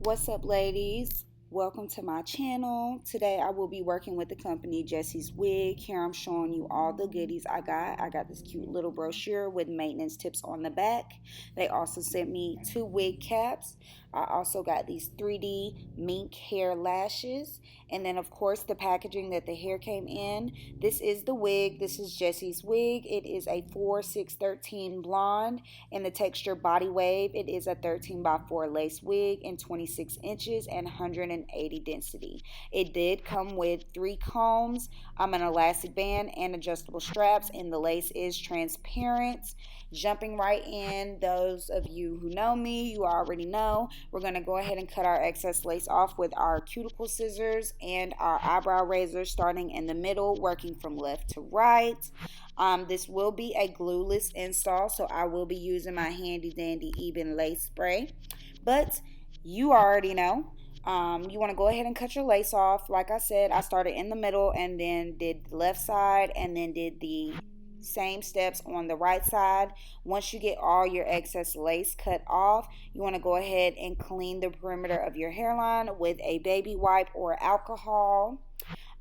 What's up, ladies? Welcome to my channel. Today I will be working with the company Jessieswig. Here I'm showing you all the goodies I got. I got this cute little brochure with maintenance tips on the back. They also sent me 2 wig caps. I also got these 3D mink hair lashes. And then, of course, the packaging that the hair came in. This is the wig. This is Jessieswig. It is a 4-6-13 blonde in the texture body wave. It is a 13x4 lace wig in 26 inches and 180 density. It did come with 3 combs, an elastic band, and adjustable straps, and the lace is transparent. Jumping right in, those of you who know me, you already know, we're going to go ahead and cut our excess lace off with our cuticle scissors and our eyebrow razor, starting in the middle, working from left to right. This will be a glueless install, so I will be using my handy dandy Eben lace spray. But you already know. You want to go ahead and cut your lace off. Like I said, I started in the middle and then did the left side and then did the same steps on the right side. Once you get all your excess lace cut off, you want to go ahead and clean the perimeter of your hairline with a baby wipe or alcohol.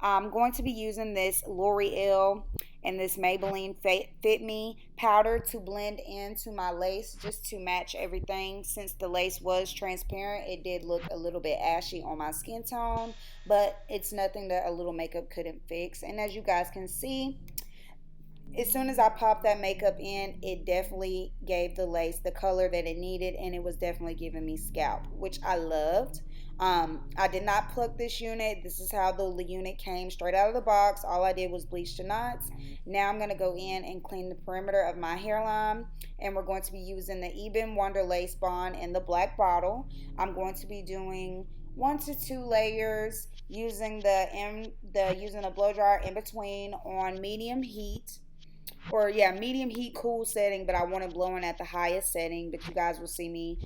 I'm going to be using this L'Oreal and this Maybelline Fit Me powder to blend into my lace, just to match everything. Since the lace was transparent, it did look a little bit ashy on my skin tone, but it's nothing that a little makeup couldn't fix. And as you guys can see, as soon as I popped that makeup in, it definitely gave the lace the color that it needed, and it was definitely giving me scalp, which I loved. I did not pluck this unit. This is how the unit came straight out of the box. All I did was bleach the knots. Now I'm going to go in and clean the perimeter of my hairline, and we're going to be using the Eben Wonder Lace Bond in the black bottle. I'm going to be doing 1 to 2 layers using using a blow dryer in between on medium heat, or yeah, medium heat cool setting, but I want it blowing at the highest setting, but you guys will see me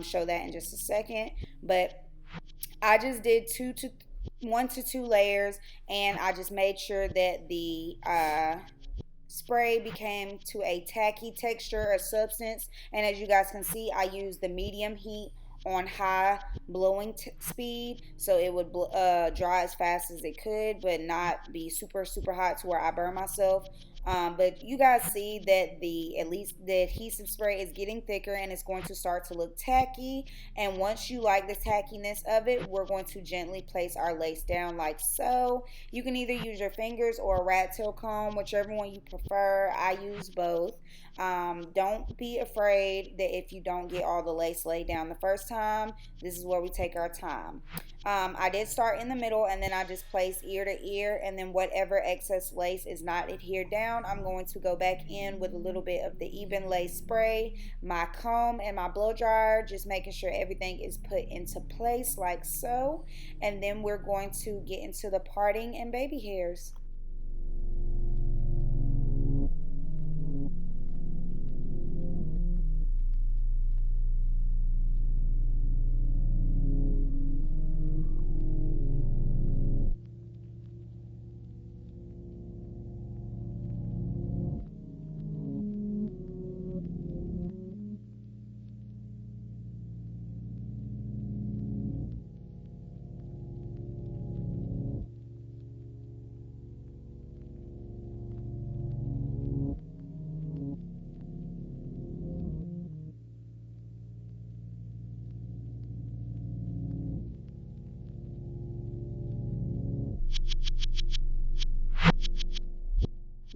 show that in just a second. But I just did 1 to 2 layers, and I just made sure that the spray became to a tacky texture or substance. And as you guys can see, I used the medium heat on high blowing speed, so it would dry as fast as it could, but not be super hot to where I burn myself. But you guys see that at least the adhesive spray is getting thicker, and it's going to start to look tacky. And once you like the tackiness of it, we're going to gently place our lace down like so. You can either use your fingers or a rat tail comb, whichever one you prefer. I use both. Don't be afraid that if you don't get all the lace laid down the first time, this is where we take our time. I did start in the middle, and then I just place ear to ear, and then whatever excess lace is not adhered down, I'm going to go back in with a little bit of the Eben lace spray, my comb, and my blow dryer, just making sure everything is put into place like so. And then we're going to get into the parting and baby hairs.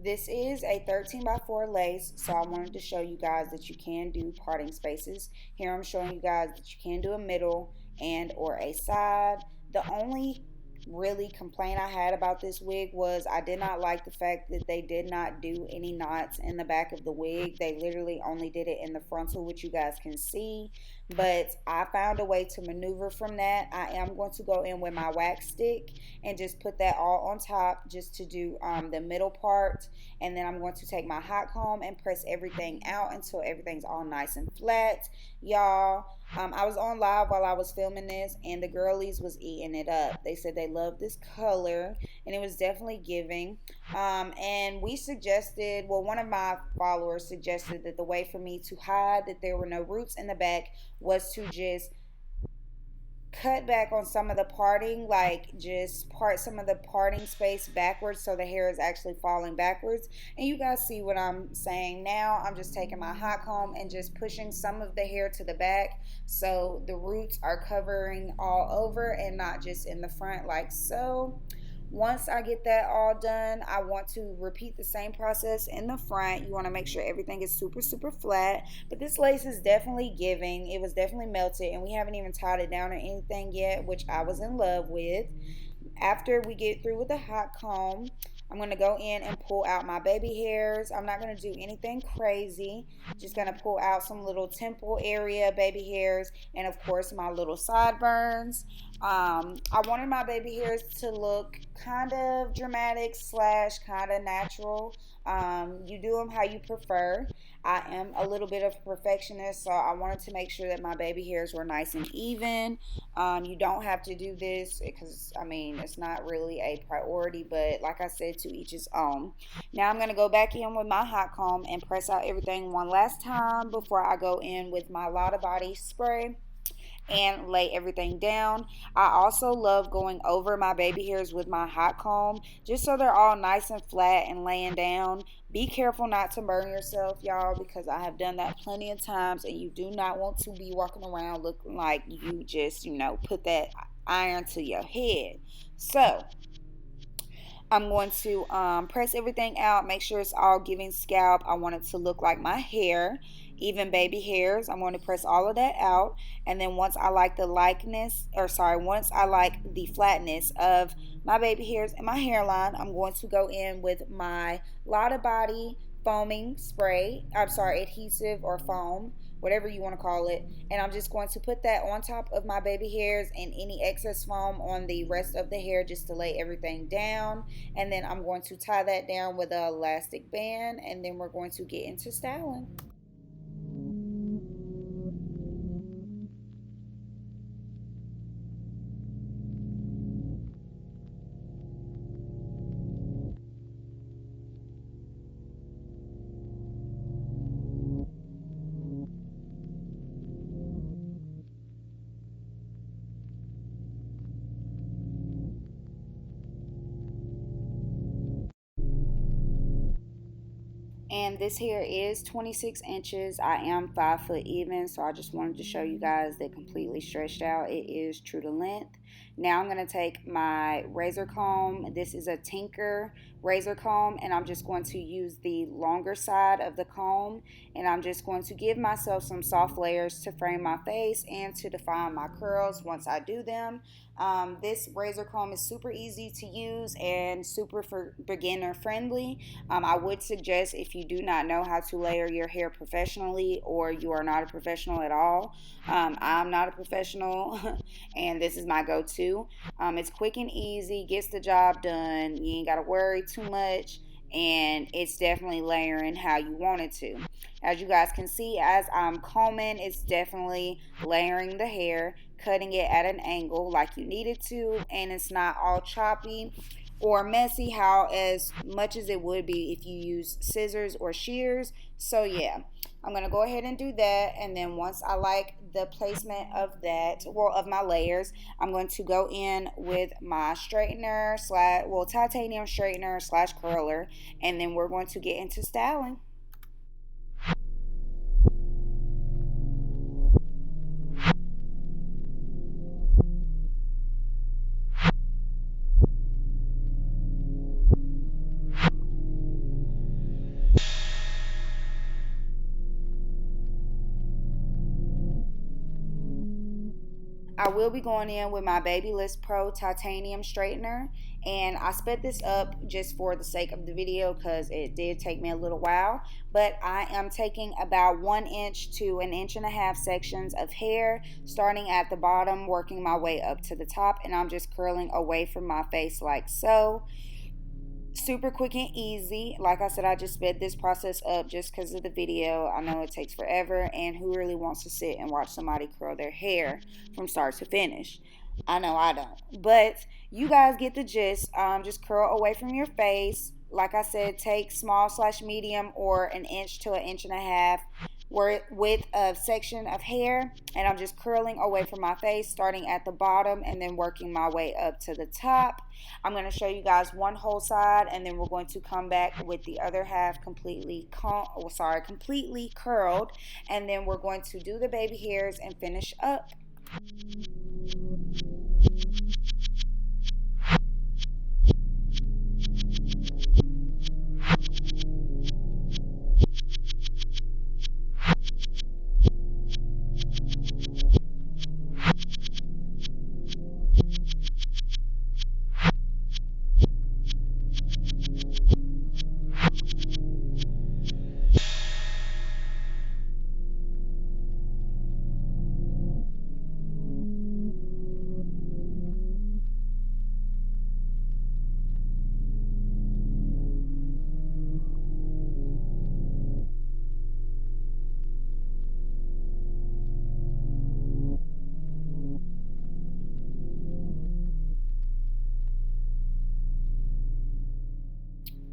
This is a 13x4 lace, so I wanted to show you guys that you can do parting spaces. Here I'm showing you guys that you can do a middle and or a side. The only really complaint I had about this wig was I did not like the fact that they did not do any knots in the back of the wig. They literally only did it in the frontal, which you guys can see. But I found a way to maneuver from that. I am going to go in with my wax stick and just put that all on top, just to do the middle part. And then I'm going to take my hot comb and press everything out until everything's all nice and flat. Y'all, I was on live while I was filming this, and the girlies was eating it up. They said they loved this color, and it was definitely giving. And we suggested, well, one of my followers suggested that the way for me to hide that there were no roots in the back was to just cut back on some of the parting, like just part some of the parting space backwards so the hair is actually falling backwards. And you guys see what I'm saying now. I'm just taking my hot comb and just pushing some of the hair to the back so the roots are covering all over and not just in the front like so. Once I get that all done, I want to repeat the same process in the front. You want to make sure everything is super, super flat. But this lace is definitely giving. It was definitely melted, and we haven't even tied it down or anything yet, which I was in love with. After we get through with the hot comb, I'm going to go in and pull out my baby hairs. I'm not going to do anything crazy. Just going to pull out some little temple area baby hairs and, of course, my little sideburns. I wanted my baby hairs to look kind of dramatic slash kind of natural. You do them how you prefer. I am a little bit of a perfectionist, so I wanted to make sure that my baby hairs were nice and even. You don't have to do this because, I mean, it's not really a priority, but like I said, to each his own. Now I'm going to go back in with my hot comb and press out everything one last time before I go in with my Lotta Body spray and lay everything down. I also love going over my baby hairs with my hot comb just so they're all nice and flat and laying down. Be careful not to burn yourself, y'all, because I have done that plenty of times and you do not want to be walking around looking like you just, put that iron to your head. So, I'm going to press everything out, make sure it's all giving scalp. I want it to look like my hair, even baby hairs. I'm going to press all of that out. And then once I like the once I like the flatness of my baby hairs and my hairline, I'm going to go in with my Lotta Body foaming spray. Adhesive or foam, whatever you want to call it. And I'm just going to put that on top of my baby hairs and any excess foam on the rest of the hair just to lay everything down. And then I'm going to tie that down with an elastic band, and then we're going to get into styling. And this hair is 26 inches. I am 5 foot even, so I just wanted to show you guys that completely stretched out. It is true to length. Now I'm going to take my razor comb. This is a Tinker razor comb, and I'm just going to use the longer side of the comb, and I'm just going to give myself some soft layers to frame my face and to define my curls once I do them. This razor comb is super easy to use and super for beginner friendly. I would suggest, if you do not know how to layer your hair professionally or you are not a professional at all, I'm not a professional and this is my go-to. It's quick and easy, gets the job done. You ain't got to worry too much, and it's definitely layering how you want it to. As you guys can see, as I'm combing, it's definitely layering the hair, cutting it at an angle like you need it to, and it's not all choppy or messy how as much as it would be if you use scissors or shears. So yeah, I'm going to go ahead and do that, and then once I like the placement of that, of my layers, I'm going to go in with my straightener titanium straightener slash curler, and then we're going to get into styling. I will be going in with my Babyliss Pro Titanium Straightener, and I sped this up just for the sake of the video because it did take me a little while, but I am taking about 1 inch to 1.5 inch sections of hair, starting at the bottom, working my way up to the top, and I'm just curling away from my face like so. Super quick and easy. Like I said, I just sped this process up just because of the video. I know it takes forever, and who really wants to sit and watch somebody curl their hair from start to finish? I know I don't, but you guys get the gist. Just curl away from your face. Like I said, take small slash medium or 1 inch to 1.5 inches width of section of hair, and I'm just curling away from my face, starting at the bottom and then working my way up to the top. I'm going to show you guys one whole side, and then we're going to come back with the other half completely completely curled, and then we're going to do the baby hairs and finish up.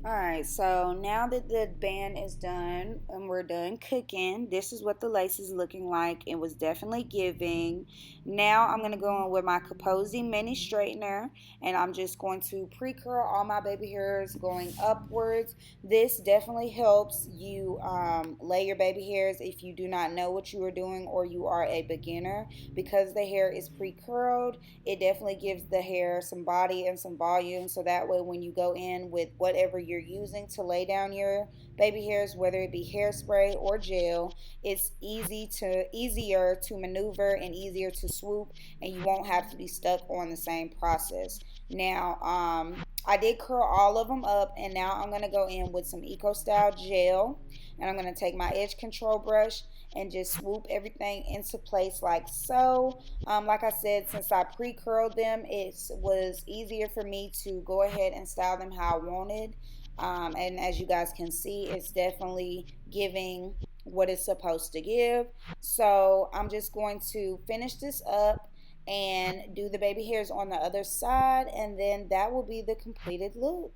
Alright, so now that the band is done and we're done cooking, this is what the lace is looking like. It was definitely giving. Now I'm going to go in with my Kaposi mini straightener, and I'm just going to pre-curl all my baby hairs going upwards. This definitely helps you lay your baby hairs if you do not know what you are doing or you are a beginner. Because the hair is pre-curled, it definitely gives the hair some body and some volume, so that way when you go in with whatever you're using to lay down your baby hairs, whether it be hairspray or gel, it's easier to maneuver and easier to swoop, and you won't have to be stuck on the same process. Now, I did curl all of them up, and now I'm going to go in with some Eco Style gel, and I'm going to take my edge control brush and just swoop everything into place like so. Like I said, since I pre-curled them, it was easier for me to go ahead and style them how I wanted. And as you guys can see, it's definitely giving what it's supposed to give. So I'm just going to finish this up and do the baby hairs on the other side, and then that will be the completed look.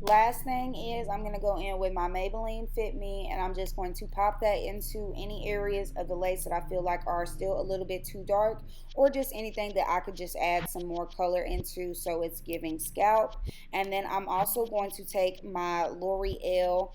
Last thing is I'm going to go in with my Maybelline Fit Me, and I'm just going to pop that into any areas of the lace that I feel like are still a little bit too dark, or just anything that I could just add some more color into so it's giving scalp. And then I'm also going to take my Revlon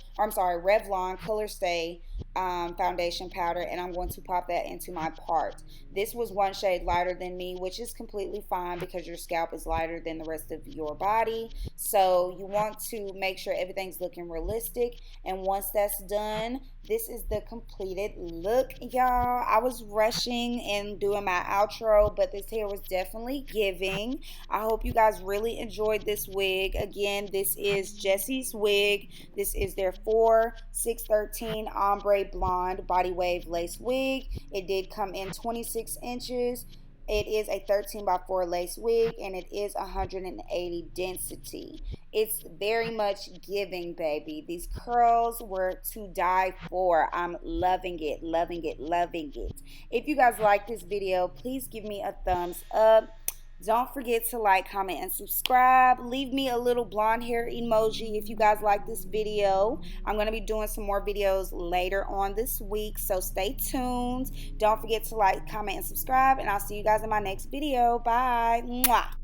Color Stay foundation powder, and I'm going to pop that into my part. This was one shade lighter than me, which is completely fine because your scalp is lighter than the rest of your body. So you want to make sure everything's looking realistic. And once that's done, this is the completed look, y'all. I was rushing and doing my outro, but this hair was definitely giving. I hope you guys really enjoyed this wig. Again, this is Jessieswig. This is their 4613 ombre blonde body wave lace wig. It did come in 26 inches. It is a 13 by 4 lace wig, and it is 180 density. It's very much giving, baby. These curls were to die for. I'm loving it, loving it, loving it. If you guys like this video, please give me a thumbs up. Don't forget to like, comment, and subscribe. Leave me a little blonde hair emoji if you guys like this video. I'm going to be doing some more videos later on this week, so stay tuned. Don't forget to like, comment, and subscribe, and I'll see you guys in my next video. Bye. Mwah.